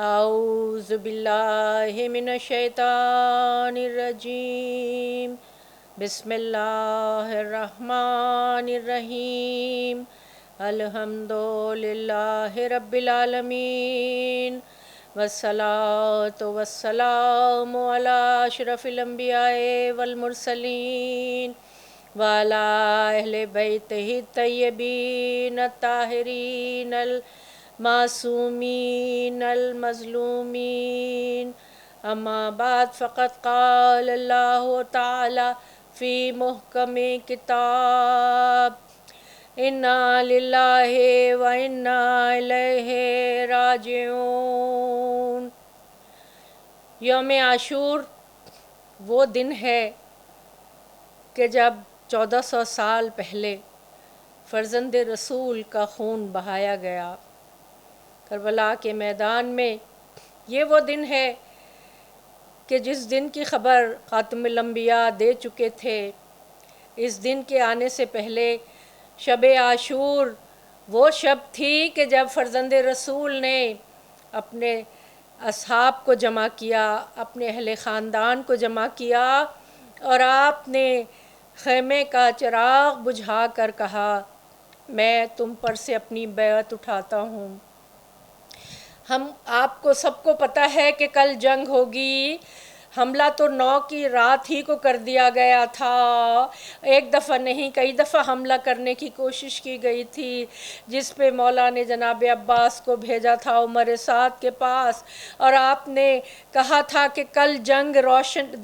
اعوذ باللہ من الشیطان الرجیم بسم اللہ الرحمن الرحیم الحمد للہ رب العالمین والصلاة والسلام علی اشرف الانبیاء والمرسلین وعلی اہل بیتہ الطیبین الطاہرین المعصومین المظلومین اما بعد فقد قال اللہ تعالی فی محکم کتاب انا للہ و انا الیہ راجعون۔ یوم عاشور وہ دن ہے کہ جب 1400 سال پہلے فرزند رسول کا خون بہایا گیا کربلا کے میدان میں۔ یہ وہ دن ہے کہ جس دن کی خبر خاتم الانبیاء دے چکے تھے۔ اس دن کے آنے سے پہلے شب عاشور وہ شب تھی کہ جب فرزند رسول نے اپنے اصحاب کو جمع کیا، اپنے اہل خاندان کو جمع کیا اور آپ نے خیمے کا چراغ بجھا کر کہا میں تم پر سے اپنی بیعت اٹھاتا ہوں۔ ہم آپ کو سب کو پتہ ہے کہ کل جنگ ہوگی۔ حملہ تو 9 کی رات ہی کو کر دیا گیا تھا، ایک دفعہ نہیں کئی دفعہ حملہ کرنے کی کوشش کی گئی تھی، جس پہ مولا نے جناب عباس کو بھیجا تھا عمر سعد کے پاس، اور آپ نے کہا تھا کہ کل جنگ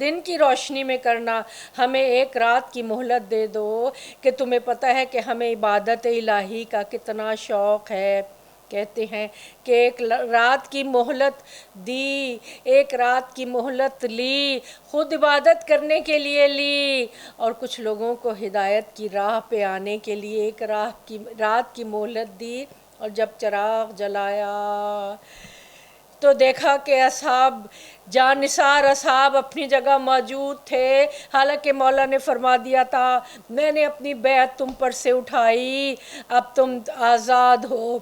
دن کی روشنی میں کرنا، ہمیں ایک رات کی مہلت دے دو کہ تمہیں پتہ ہے کہ ہمیں عبادت الہی کا کتنا شوق ہے۔ کہتے ہیں کہ ایک رات کی مہلت دی، ایک رات کی مہلت لی، خود عبادت کرنے کے لیے لی، اور کچھ لوگوں کو ہدایت کی راہ پہ آنے کے لیے ایک رات کی مہلت دی۔ اور جب چراغ جلایا تو دیکھا کہ اصحاب جانثار اصحاب اپنی جگہ موجود تھے، حالانکہ مولا نے فرما دیا تھا میں نے اپنی بیعت تم پر سے اٹھائی، اب تم آزاد ہو،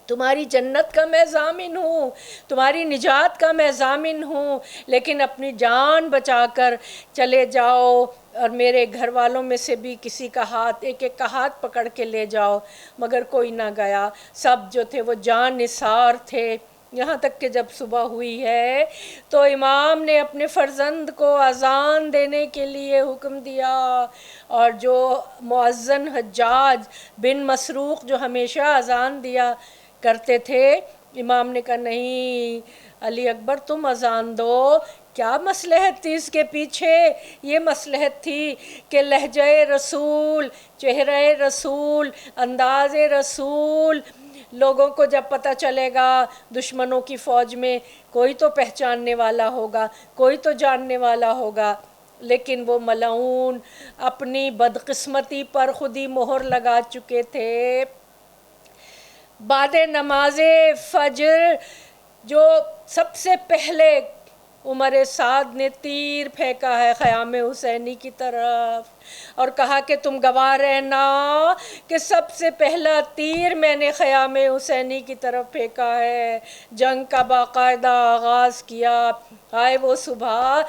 تمہاری جنت کا میں ضامن ہوں، تمہاری نجات کا میں ضامن ہوں، لیکن اپنی جان بچا کر چلے جاؤ اور میرے گھر والوں میں سے بھی کسی کا ہاتھ ایک کا ہاتھ پکڑ کے لے جاؤ۔ مگر کوئی نہ گیا، سب جو تھے وہ جان نثار تھے۔ یہاں تک کہ جب صبح ہوئی ہے تو امام نے اپنے فرزند کو اذان دینے کے لیے حکم دیا، اور جو مؤذن حجاج بن مسروق جو ہمیشہ اذان دیا کرتے تھے، امام نے کہا نہیں علی اکبر تم اذان دو۔ کیا مصلحت تھی اس کے پیچھے؟ یہ مصلحت تھی کہ لہجہ رسول، چہرہ رسول، انداز رسول لوگوں کو جب پتہ چلے گا، دشمنوں کی فوج میں کوئی تو پہچاننے والا ہوگا، کوئی تو جاننے والا ہوگا، لیکن وہ ملعون اپنی بدقسمتی پر خود ہی مہر لگا چکے تھے۔ بعد نماز فجر جو سب سے پہلے عمر سعد نے تیر پھینکا ہے خیام حسینی کی طرف اور کہا کہ تم گواہ رہنا کہ سب سے پہلا تیر میں نے خیام حسینی کی طرف پھینکا ہے۔ جنگ کا باقاعدہ آغاز کیا۔ آئے وہ صبح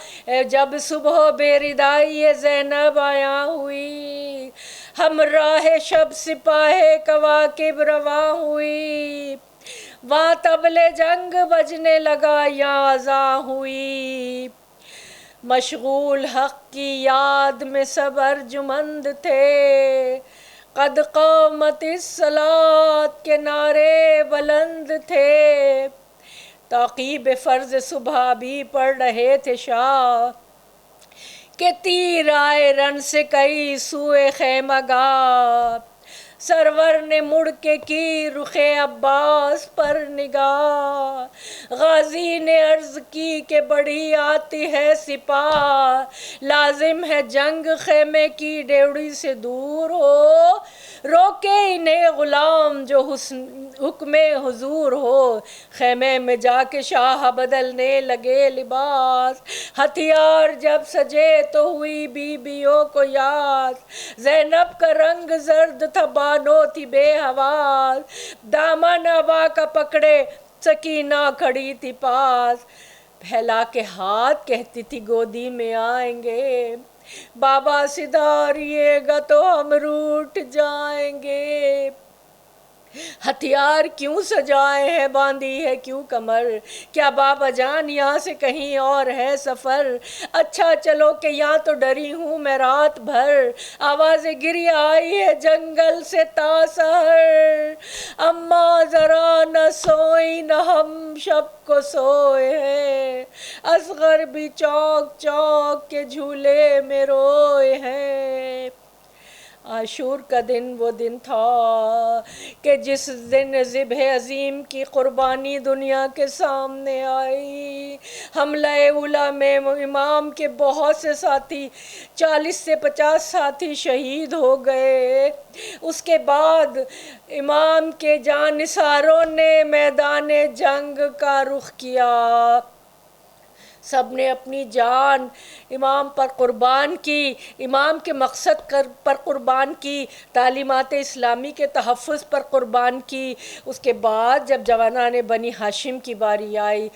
جب صبح بے ردائی زینب آیا ہوئی، ہمراہ شب سپاہ کواکب رواں ہوئی، وہاں طبل جنگ بجنے لگا یا اذاں ہوئی، مشغول حق کی یاد میں سب ارجمند تھے، قد قامت الصلاۃ کے نعرے بلند تھے، تعقیب فرض صبح بھی پڑھ رہے تھے شاہ، کہ تیر آئے رن سے کئی سوئے خیمہ گاہ، سرور نے مڑ کے کی رخ عباس پر نگاہ، غازی نے عرض کی کہ بڑھی آتی ہے سپاہ، لازم ہے جنگ خیمے کی ڈیوڑی سے دور ہو، روکے انہیں غلام جو حکم حضور ہو، خیمے میں جا کے شاہ بدلنے لگے لباس، ہتھیار جب سجے تو ہوئی بیویوں کو یاد، زینب کا رنگ زرد تھا بانو تھی بے حواس، دامن ابا کا پکڑے سکینہ کھڑی تھی پاس، پھیلا کے ہاتھ کہتی تھی گودی میں آئیں گے، بابا سدھاریے گا تو ہم روٹھ جائیں گے، ہتھیار کیوں سجائے ہیں باندھی ہے کیوں کمر، کیا بابا جان یہاں سے کہیں اور ہے سفر، اچھا چلو کہ یہاں تو ڈری ہوں میں رات بھر، آوازیں گری آئی ہے جنگل سے تا سحر، اماں ذرا نہ سوئی نہ ہم شب کو سوئے ہیں، اصغر بھی چونک چونک کے جھولے میں روئے ہیں۔ عاشور کا دن وہ دن تھا کہ جس دن ذبح عظیم کی قربانی دنیا کے سامنے آئی، حملہ اولیٰ میں امام کے بہت سے ساتھی 40 سے 50 ساتھی شہید ہو گئے، اس کے بعد امام کے جانثاروں نے میدان جنگ کا رخ کیا، سب نے اپنی جان امام پر قربان کی، امام کے مقصد پر قربان کی، تعلیمات اسلامی کے تحفظ پر قربان کی۔ اس کے بعد جب جوانان بنی ہاشم کی باری آئی،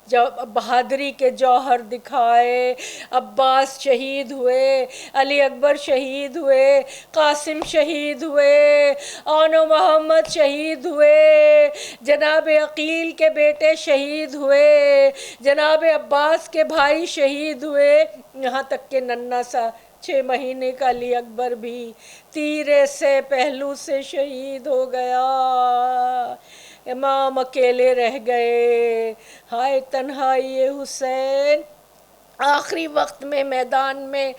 جب بہادری کے جوہر دکھائے، عباس شہید ہوئے، علی اکبر شہید ہوئے، قاسم شہید ہوئے، آن و محمد شہید ہوئے، جناب عقیل کے بیٹے شہید ہوئے، جناب عباس کے بھائی شہید ہوئے، یہاں تک کہ ننھا سا 6 مہینے کا علی اکبر بھی تیرے سے پہلو سے شہید ہو گیا، امام اکیلے رہ گئے، ہائے تنہائی حسین، آخری وقت میں میدان میں،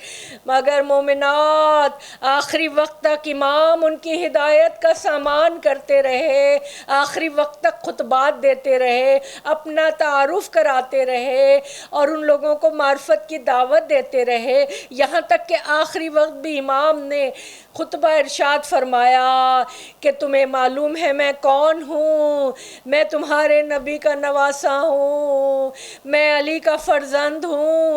مگر مومنات آخری وقت تک امام ان کی ہدایت کا سامان کرتے رہے، آخری وقت تک خطبات دیتے رہے، اپنا تعارف کراتے رہے اور ان لوگوں کو معرفت کی دعوت دیتے رہے، یہاں تک کہ آخری وقت بھی امام نے خطبہ ارشاد فرمایا کہ تمہیں معلوم ہے میں کون ہوں، میں تمہارے نبی کا نواسا ہوں، میں علی کا فرزند ہوں،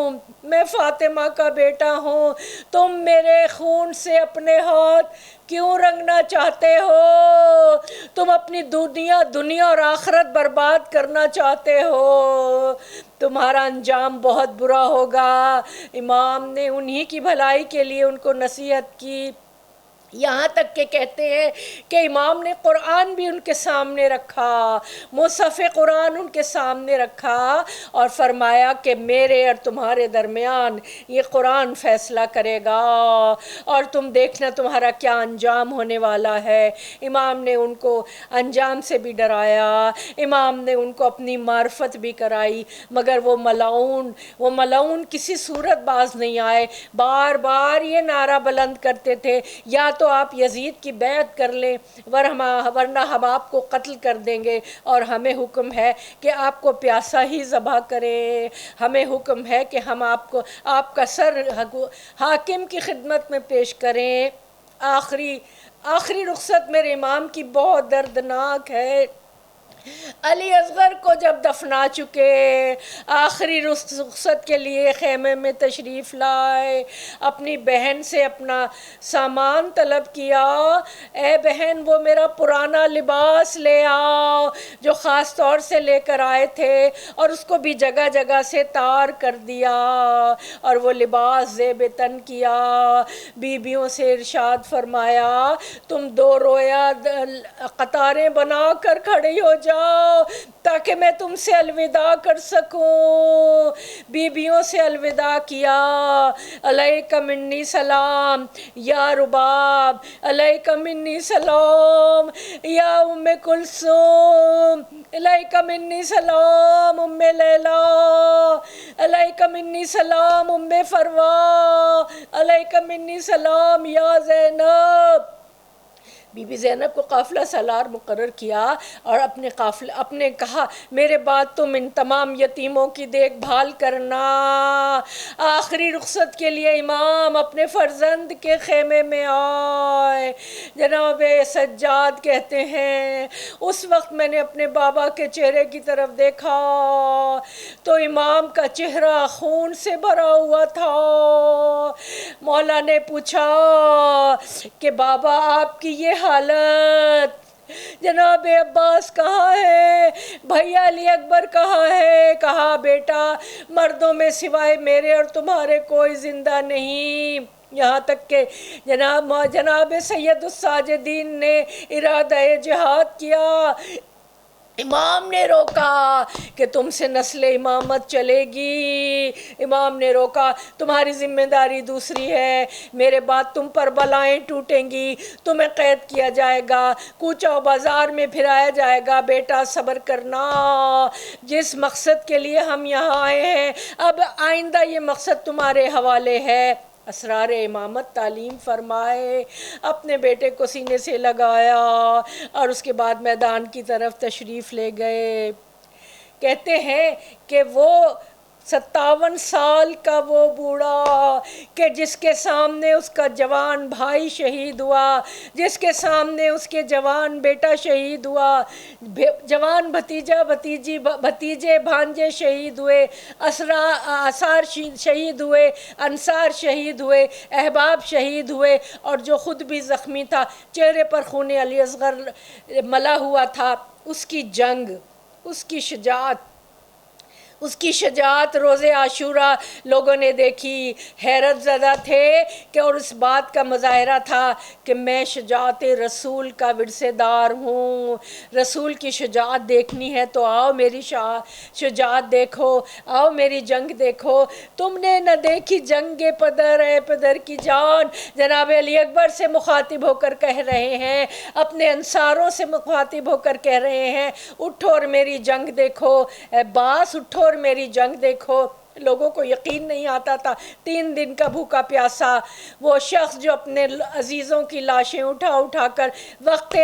میں فاطمہ کا بیٹا ہوں، تم میرے خون سے اپنے ہاتھ کیوں رنگنا چاہتے ہو، تم اپنی دنیا اور آخرت برباد کرنا چاہتے ہو، تمہارا انجام بہت برا ہوگا۔ امام نے انہی کی بھلائی کے لیے ان کو نصیحت کی، یہاں تک کہ کہتے ہیں کہ امام نے قرآن بھی ان کے سامنے رکھا، مصحف قرآن ان کے سامنے رکھا اور فرمایا کہ میرے اور تمہارے درمیان یہ قرآن فیصلہ کرے گا اور تم دیکھنا تمہارا کیا انجام ہونے والا ہے۔ امام نے ان کو انجام سے بھی ڈرایا، امام نے ان کو اپنی معرفت بھی کرائی، مگر وہ ملعون کسی صورت باز نہیں آئے، بار بار یہ نعرہ بلند کرتے تھے یا تو آپ یزید کی بیعت کر لیں ورنہ ہم آپ کو قتل کر دیں گے، اور ہمیں حکم ہے کہ آپ کو پیاسا ہی ذبح کریں، ہمیں حکم ہے کہ ہم آپ کا سر حاکم کی خدمت میں پیش کریں۔ آخری رخصت میرے امام کی بہت دردناک ہے۔ علی اصغر کو جب دفنا چکے، آخری رخصت کے لیے خیمے میں تشریف لائے، اپنی بہن سے اپنا سامان طلب کیا، اے بہن وہ میرا پرانا لباس لے آؤ جو خاص طور سے لے کر آئے تھے، اور اس کو بھی جگہ جگہ سے تار کر دیا اور وہ لباس زیب تن کیا، بیویوں سے ارشاد فرمایا تم 2 رویا قطاریں بنا کر کھڑی ہو جاؤ تاکہ میں تم سے الوداع کر سکوں، بیویوں سے الوداع کیا، علیکہ منی سلام یا رباب، علیکہ منی سلام یا ام کلثوم، علیکہ منی سلام ام لیلا، علیکہ منی سلام ام فروا، علیکہ منی سلام یا زینب۔ بی بی زینب کو قافلہ سالار مقرر کیا اور اپنے کہا میرے بعد تم ان تمام یتیموں کی دیکھ بھال کرنا۔ آخری رخصت کے لیے امام اپنے فرزند کے خیمے میں آئے، جناب سجاد کہتے ہیں اس وقت میں نے اپنے بابا کے چہرے کی طرف دیکھا تو امام کا چہرہ خون سے بھرا ہوا تھا۔ مولا نے پوچھا کہ بابا آپ کی یہ حالت جناب عباس کہاں ہے؟ بھیا علی اکبر کہاں ہے؟ کہا بیٹا مردوں میں سوائے میرے اور تمہارے کوئی زندہ نہیں۔ یہاں تک کہ جناب سید الساجدین نے ارادہ جہاد کیا، امام نے روکا کہ تم سے نسل امامت چلے گی، امام نے روکا، تمہاری ذمہ داری دوسری ہے، میرے بعد تم پر بلائیں ٹوٹیں گی، تمہیں قید کیا جائے گا، کوچہ و بازار میں پھرایا جائے گا، بیٹا صبر کرنا، جس مقصد کے لیے ہم یہاں آئے ہیں اب آئندہ یہ مقصد تمہارے حوالے ہے۔ اسرار امامت تعلیم فرمائے، اپنے بیٹے کو سینے سے لگایا اور اس کے بعد میدان کی طرف تشریف لے گئے۔ کہتے ہیں کہ وہ 57 سال کا وہ بوڑھا کہ جس کے سامنے اس کا جوان بھائی شہید ہوا، جس کے سامنے اس کے جوان بیٹا شہید ہوا، جوان بھتیجے بھانجے شہید ہوئے، آثار شہید ہوئے، انصار شہید ہوئے، احباب شہید ہوئے، اور جو خود بھی زخمی تھا، چہرے پر خون علی اصغر ملا ہوا تھا، اس کی جنگ، اس کی شجاعت روز عاشورہ لوگوں نے دیکھی، حیرت زدہ تھے کہ اور اس بات کا مظاہرہ تھا کہ میں شجاعت رسول کا ورثے دار ہوں، رسول کی شجاعت دیکھنی ہے تو آؤ میری شجاعت دیکھو، آؤ میری جنگ دیکھو، تم نے نہ دیکھی جنگ پدر اے پدر کی جان، جناب علی اکبر سے مخاطب ہو کر کہہ رہے ہیں، اپنے انصاروں سے مخاطب ہو کر کہہ رہے ہیں، اٹھو اور میری جنگ دیکھو، عباس اٹھو اور میری جنگ دیکھو۔ لوگوں کو یقین نہیں آتا تھا، 3 دن کا بھوکا پیاسا وہ شخص جو اپنے عزیزوں کی لاشیں اٹھا کر وقت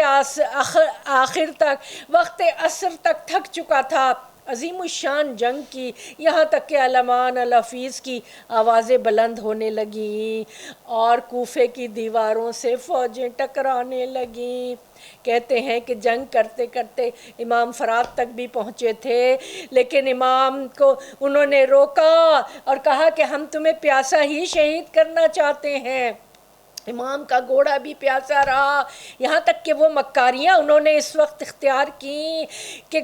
آخر تک، وقت عصر تک تھک چکا تھا، عظیم الشان جنگ کی، یہاں تک کہ علمان الحفیظ کی آوازیں بلند ہونے لگیں اور کوفے کی دیواروں سے فوجیں ٹکرانے لگیں۔ کہتے ہیں کہ جنگ کرتے کرتے امام فرات تک بھی پہنچے تھے، لیکن امام کو انہوں نے روکا اور کہا کہ ہم تمہیں پیاسا ہی شہید کرنا چاہتے ہیں۔ امام کا گھوڑا بھی پیاسا رہا، یہاں تک کہ وہ مکاریاں انہوں نے اس وقت اختیار کی کہ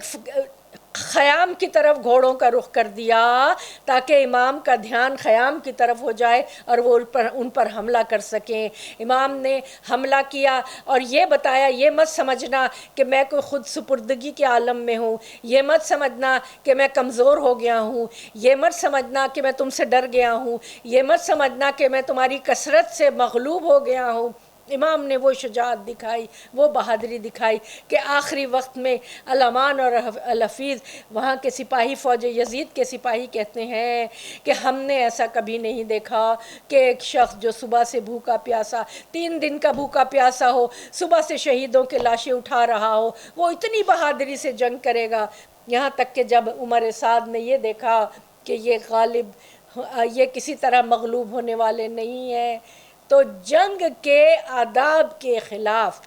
خیام کی طرف گھوڑوں کا رخ کر دیا تاکہ امام کا دھیان خیام کی طرف ہو جائے اور وہ ان پر حملہ کر سکیں۔ امام نے حملہ کیا اور یہ بتایا، یہ مت سمجھنا کہ میں کوئی خود سپردگی کے عالم میں ہوں، یہ مت سمجھنا کہ میں کمزور ہو گیا ہوں، یہ مت سمجھنا کہ میں تم سے ڈر گیا ہوں، یہ مت سمجھنا کہ میں تمہاری کثرت سے مغلوب ہو گیا ہوں۔ امام نے وہ شجاعت دکھائی، وہ بہادری دکھائی کہ آخری وقت میں علمان اور الحفیظ وہاں کے سپاہی، فوج یزید کے سپاہی کہتے ہیں کہ ہم نے ایسا کبھی نہیں دیکھا کہ ایک شخص جو صبح سے بھوکا پیاسا، 3 دن کا بھوکا پیاسا ہو، صبح سے شہیدوں کے لاشیں اٹھا رہا ہو، وہ اتنی بہادری سے جنگ کرے گا۔ یہاں تک کہ جب عمر سعد نے یہ دیکھا کہ یہ کسی طرح مغلوب ہونے والے نہیں ہیں، تو جنگ کے آداب کے خلاف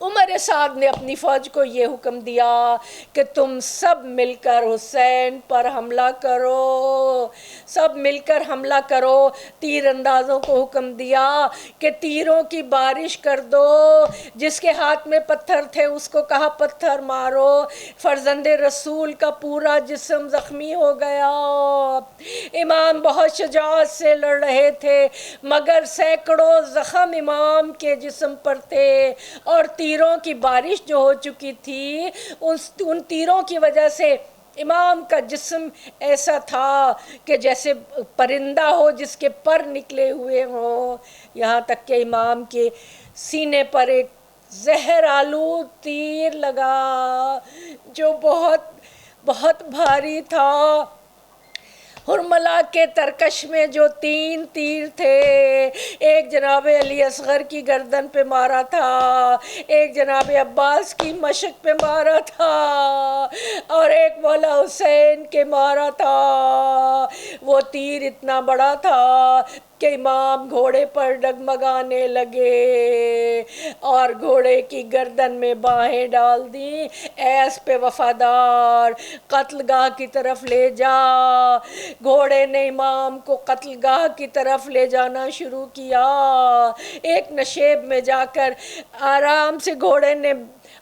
عمر سعد نے اپنی فوج کو یہ حکم دیا کہ تم سب مل کر حسین پر حملہ کرو، سب مل کر حملہ کرو۔ تیر اندازوں کو حکم دیا کہ تیروں کی بارش کر دو، جس کے ہاتھ میں پتھر تھے اس کو کہا پتھر مارو، فرزند رسول کا پورا جسم زخمی ہو گیا۔ امام بہت شجاعت سے لڑ رہے تھے مگر سینکڑوں زخم امام کے جسم پر تھے اور تیروں کی بارش جو ہو چکی تھی، ان تیروں کی وجہ سے امام کا جسم ایسا تھا کہ جیسے پرندہ ہو جس کے پر نکلے ہوئے ہوں۔ یہاں تک کہ امام کے سینے پر ایک زہر آلود تیر لگا جو بہت بہت بھاری تھا۔ حرملہ کے ترکش میں جو 3 تیر تھے، ایک جناب علی اصغر کی گردن پہ مارا تھا، ایک جناب عباس کی مشق پہ مارا تھا اور ایک مولا حسین کے مارا تھا۔ وہ تیر اتنا بڑا تھا کہ امام گھوڑے پر ڈگمگانے لگے اور گھوڑے کی گردن میں باہیں ڈال دیں، ایس پہ وفادار قتل گاہ کی طرف لے جا۔ گھوڑے نے امام کو قتل گاہ کی طرف لے جانا شروع کیا۔ ایک نشیب میں جا کر آرام سے گھوڑے نے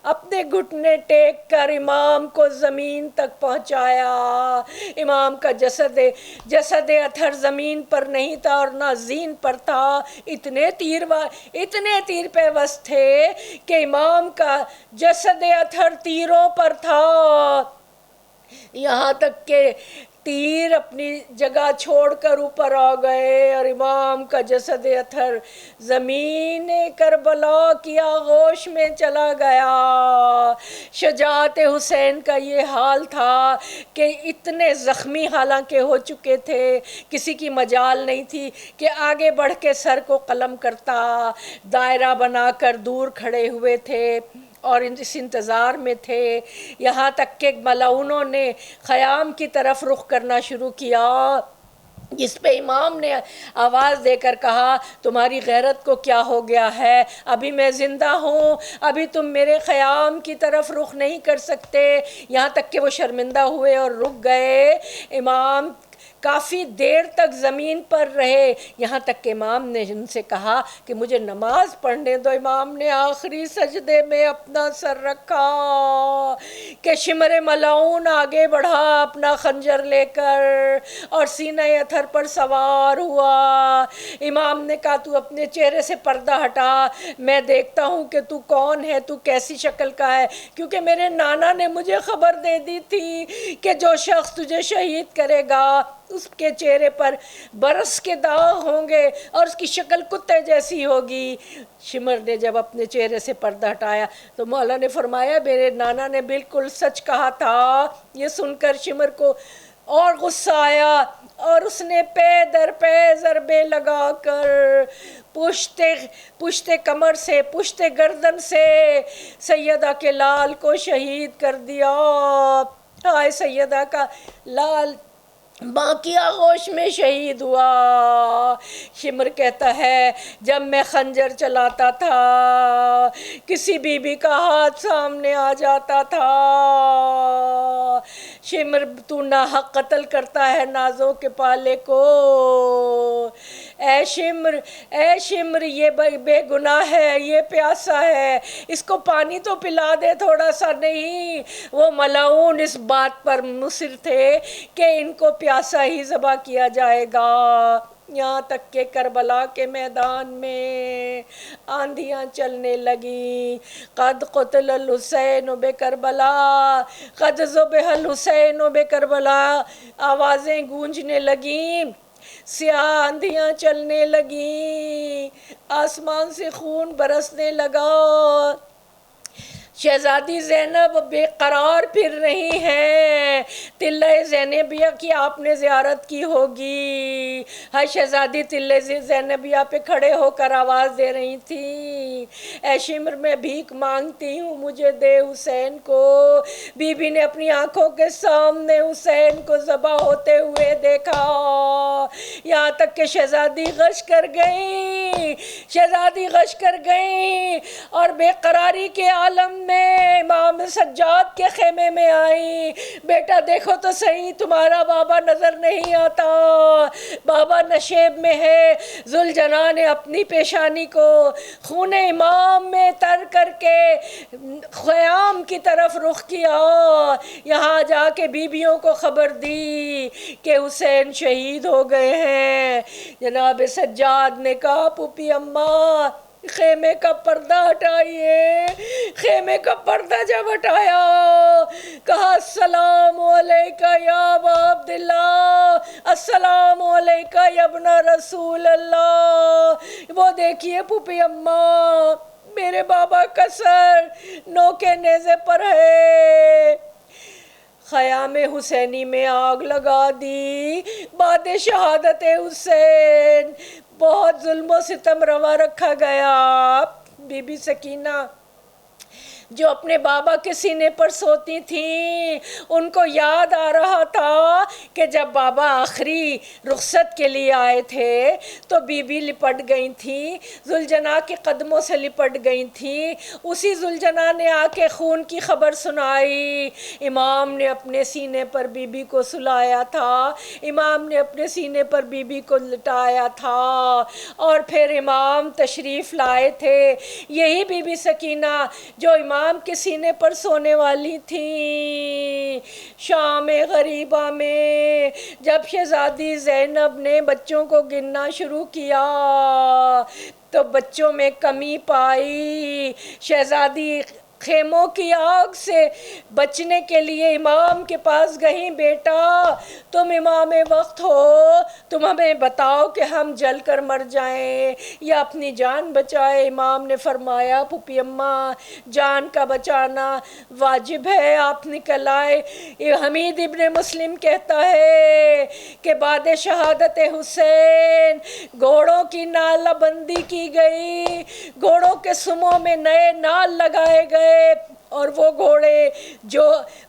اپنے گھٹنے ٹیک کر امام کو زمین تک پہنچایا۔ امام کا جسد اطہر زمین پر نہیں تھا اور نہ زین پر تھا، اتنے تیر پیوست تھے کہ امام کا جسد اطہر تیروں پر تھا، یہاں تک کہ تیر اپنی جگہ چھوڑ کر اوپر آ گئے اور امام کا جسد اطہر زمین کربلا کی آغوش میں چلا گیا۔ شجاعت حسین کا یہ حال تھا کہ اتنے زخمی حالانکہ ہو چکے تھے، کسی کی مجال نہیں تھی کہ آگے بڑھ کے سر کو قلم کرتا، دائرہ بنا کر دور کھڑے ہوئے تھے اور اس انتظار میں تھے، یہاں تک کہ ملعونوں نے خیام کی طرف رخ کرنا شروع کیا، جس پہ امام نے آواز دے کر کہا تمہاری غیرت کو کیا ہو گیا ہے، ابھی میں زندہ ہوں، ابھی تم میرے خیام کی طرف رخ نہیں کر سکتے، یہاں تک کہ وہ شرمندہ ہوئے اور رک گئے۔ امام کافی دیر تک زمین پر رہے، یہاں تک کہ امام نے ان سے کہا کہ مجھے نماز پڑھنے دو۔ امام نے آخری سجدے میں اپنا سر رکھا کہ شمر ملعون آگے بڑھا اپنا خنجر لے کر اور سینہ اطہر پر سوار ہوا۔ امام نے کہا تو اپنے چہرے سے پردہ ہٹا، میں دیکھتا ہوں کہ تو کون ہے، تو کیسی شکل کا ہے، کیونکہ میرے نانا نے مجھے خبر دے دی تھی کہ جو شخص تجھے شہید کرے گا اس کے چہرے پر برس کے داغ ہوں گے اور اس کی شکل کتے جیسی ہوگی۔ شمر نے جب اپنے چہرے سے پردہ ہٹایا تو مولا نے فرمایا میرے نانا نے بالکل سچ کہا تھا۔ یہ سن کر شمر کو اور غصہ آیا اور اس نے پے در پے ضربے لگا کر پشت کمر سے، پشت گردن سے سیدہ کے لال کو شہید کر دیا۔ ہائے سیدہ کا لال ماں کی آغوش میں شہید ہوا۔ شمر کہتا ہے جب میں خنجر چلاتا تھا کسی بی بی کا ہاتھ سامنے آ جاتا تھا، شمر تو ناحق قتل کرتا ہے نازوں کے پالے کو، اے شمر یہ بے گناہ ہے، یہ پیاسا ہے، اس کو پانی تو پلا دے تھوڑا سا۔ نہیں، وہ ملعون اس بات پر مصر تھے کہ ان کو پیاسا ہی ذبح کیا جائے گا۔ یہاں تک کہ کربلا کے میدان میں آندھیاں چلنے لگیں، قد قتل الحسین بکربلا، قد ذبح الحسین بکربلا، آوازیں گونجنے لگیں، سیاہ آندھیاں چلنے لگیں، آسمان سے خون برسنے لگا، شہزادی زینب بے قرار پھر رہی ہیں۔ تلہ زینبیہ کی آپ نے زیارت کی ہوگی، ہر شہزادی تلہ زینبیہ پہ کھڑے ہو کر آواز دے رہی تھی اے شمر میں بھیک مانگتی ہوں مجھے دے حسین کو۔ بی بی نے اپنی آنکھوں کے سامنے حسین کو ذبح ہوتے ہوئے دیکھا، یہاں تک کہ شہزادی غش کر گئی اور بے قراری کے عالم میں امام سجاد کے خیمے میں آئی۔ بیٹا دیکھو تو صحیح تمہارا بابا نظر نہیں آتا، بابا نشیب میں ہے۔ ذوالجناح نے اپنی پیشانی کو خون امام میں تر کر کے خیام کی طرف رخ کیا، یہاں جا کے بیویوں کو خبر دی کہ حسین شہید ہو گئے ہیں۔ جناب سجاد نے کہا پھوپھی اماں خیمے کا پردہ ہٹائیے۔ خیمے کا پردہ جب ہٹایا کہا السلام علیکہ یا ابا عبداللہ، السلام علیکہ یا ابن رسول اللہ۔ وہ دیکھیے پھوپھی اماں میرے بابا کا سر نوکے نیزے پر ہے۔ خیام حسینی میں آگ لگا دی بعد شہادت حسین، بہت ظلم و ستم روا رکھا گیا۔ بی بی سکینہ جو اپنے بابا کے سینے پر سوتی تھیں، ان کو یاد آ رہا تھا کہ جب بابا آخری رخصت کے لیے آئے تھے تو بی بی لپٹ گئی تھیں، ذوالجناح کے قدموں سے لپٹ گئی تھیں. اسی ذوالجناح نے آ کے خون کی خبر سنائی. امام نے اپنے سینے پر بی بی کو سلایا تھا، امام نے اپنے سینے پر بی بی کو لٹایا تھا، اور پھر امام تشریف لائے تھے. یہی بی بی سکینہ جو امام کے سینے پر سونے والی تھیں. شام غریبہ میں جب شہزادی زینب نے بچوں کو گننا شروع کیا تو بچوں میں کمی پائی. شہزادی خیموں کی آگ سے بچنے کے لیے امام کے پاس گئیں. بیٹا تم امام وقت ہو، تم ہمیں بتاؤ کہ ہم جل کر مر جائیں یا اپنی جان بچائے. امام نے فرمایا پھوپھی اماں جان کا بچانا واجب ہے، آپ نکل آئے. حمید ابن مسلم کہتا ہے کہ بعد شہادت حسین گھوڑوں کی نالہ بندی کی گئی، گھوڑوں کے سموں میں نئے نال لگائے گئے، اور وہ گھوڑے جو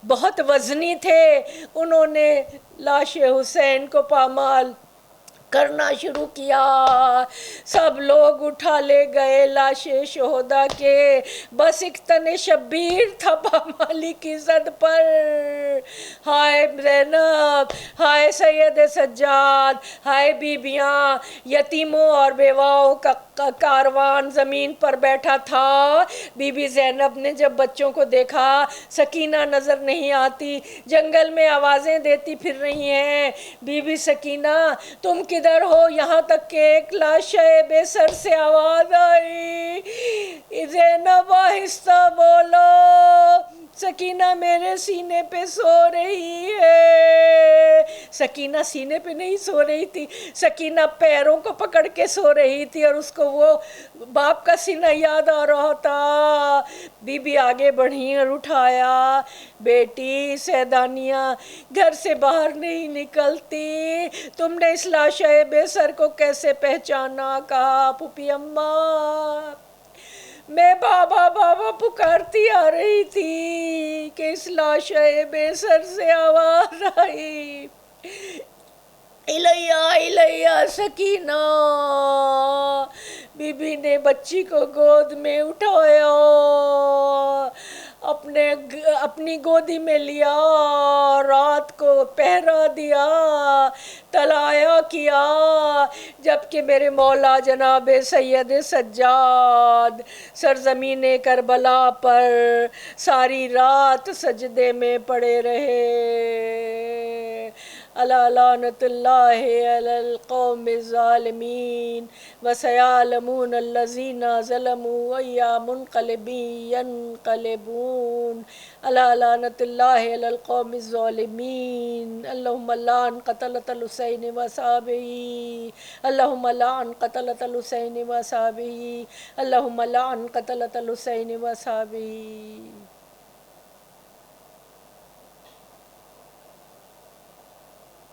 بہت وزنی تھے انہوں نے لاش حسین کو پامال کرنا شروع کیا. سب لوگ اٹھا لے گئے لاش شہداء کے، بس ایک تن شبیر تھا پامالی کی زد پر. ہائے زینب، ہائے سید سجاد، ہائے بیبیاں، یتیموں اور بیواؤں کا کاروان زمین پر بیٹھا تھا. بی بی زینب نے جب بچوں کو دیکھا، سکینہ نظر نہیں آتی، جنگل میں آوازیں دیتی پھر رہی ہیں. بی بی سکینہ تم کدھر ہو؟ یہاں تک کہ ایک لاش بے سر سے آواز آئی، زینب آہستہ بولو، سکینہ میرے سینے پہ سو رہی ہے. سکینہ سینے پہ نہیں سو رہی تھی، سکینہ پیروں کو پکڑ کے سو رہی تھی اور اس کو وہ باپ کا سینہ یاد آ رہا تھا. بی بی آگے بڑھی اور اٹھایا. بیٹی سیدانیہ گھر سے باہر نہیں نکلتی، تم نے اس لاش بے سر کو کیسے پہچانا؟ کہا پھوپھی اماں میں بابا بابا پکارتی آ رہی تھی کہ اس لاش بے سر سے آواز آئی، الیہ الیہ سکینہ. بی بی نے بچی کو گود میں اٹھایا، اپنی گودی میں لیا، رات کو پہرا دیا، تلایا کیا، جبکہ میرے مولا جناب سید سجاد سرزمین کربلا پر ساری رات سجدے میں پڑے رہے. الا لعنت اللہ علی القوم الظالمین وسیعلمون الذین ظلموا ای منقلب ینقلبون. الا لعنت اللہ علی القوم الظالمین. اللہم لعن قتلۃ الحسین واصحابہ، اللہم لعن قتلۃ الحسین واصحابہ، اللہم لعن قتلۃ الحسین واصحابہ.